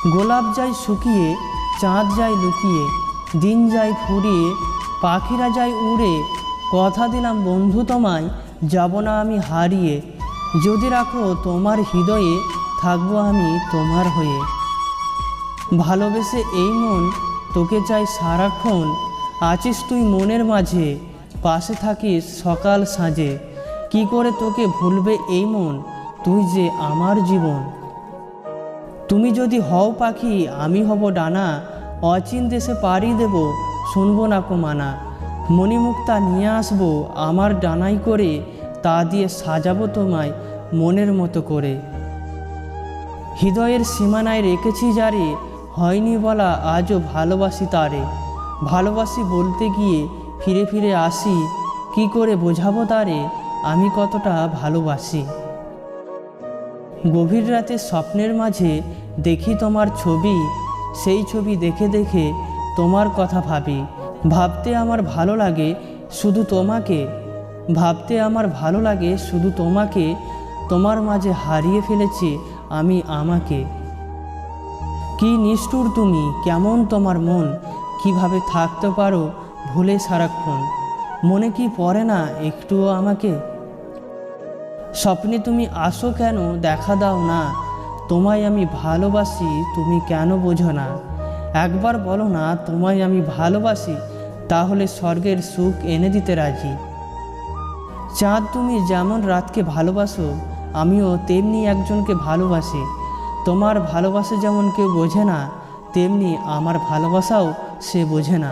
গোলাপ যায় শুকিয়ে, চাঁদ যায় লুকিয়ে, দিন যায় ফুরিয়ে, পাখিরা যায় উড়ে। কথা দিলাম বন্ধু তোমায়, যাব না আমি হারিয়ে। যদি রাখো তোমার হৃদয়ে, থাকবো আমি তোমার হয়ে। ভালোবেসে এই মন তোকে চাই সারাক্ষণ, আছিস তুই মনের মাঝে, পাশে থাকিস সকাল সাঁঝে। কি করে তোকে ভুলবে এই মন, তুই যে আমার জীবন। তুমি যদি হও পাখি আমি হব ডানা, অচিন দেশে পাড়ি দেব, শুনবো না কো মানা। মণিমুক্তা নিয়ে আসবো আমার ডানাই করে, তা দিয়ে সাজাবো তোমায় মনের মতো করে। হৃদয়ের সীমানায় রেখেছি যারে, হয়নি বলা আজও ভালোবাসি তারে। ভালোবাসি বলতে গিয়ে ফিরে ফিরে আসি, কি করে বোঝাবো তারে আমি কতটা ভালোবাসি। গভীর রাতে স্বপ্নের মাঝে দেখি তোমার ছবি, সেই ছবি দেখে দেখে তোমার কথা ভাবি। ভাবতে আমার ভালো লাগে শুধু তোমাকে, ভাবতে আমার ভালো লাগে শুধু তোমাকে। তোমার মাঝে হারিয়ে ফেলেছি আমি আমাকে। কি নিষ্ঠুর তুমি, কেমন তোমার মন, কিভাবে থাকতে পারো ভুলে সারাক্ষণ। মনে কি পড়ে না একটুও আমাকে। স্বপ্নে তুমি আসো কেন দেখা দাও না, তোমায় আমি ভালোবাসি তুমি কেন বোঝো না। একবার বলো না তোমায় আমি ভালোবাসি, তাহলে স্বর্গের সুখ এনে দিতে রাজি। চাঁদ তুমি যেমন রাতকে ভালোবাসো, আমিও তেমনি একজনকে ভালোবাসি। তোমার ভালোবাসা যেমন কেউ বোঝে না, তেমনি আমার ভালোবাসাও সে বোঝে না।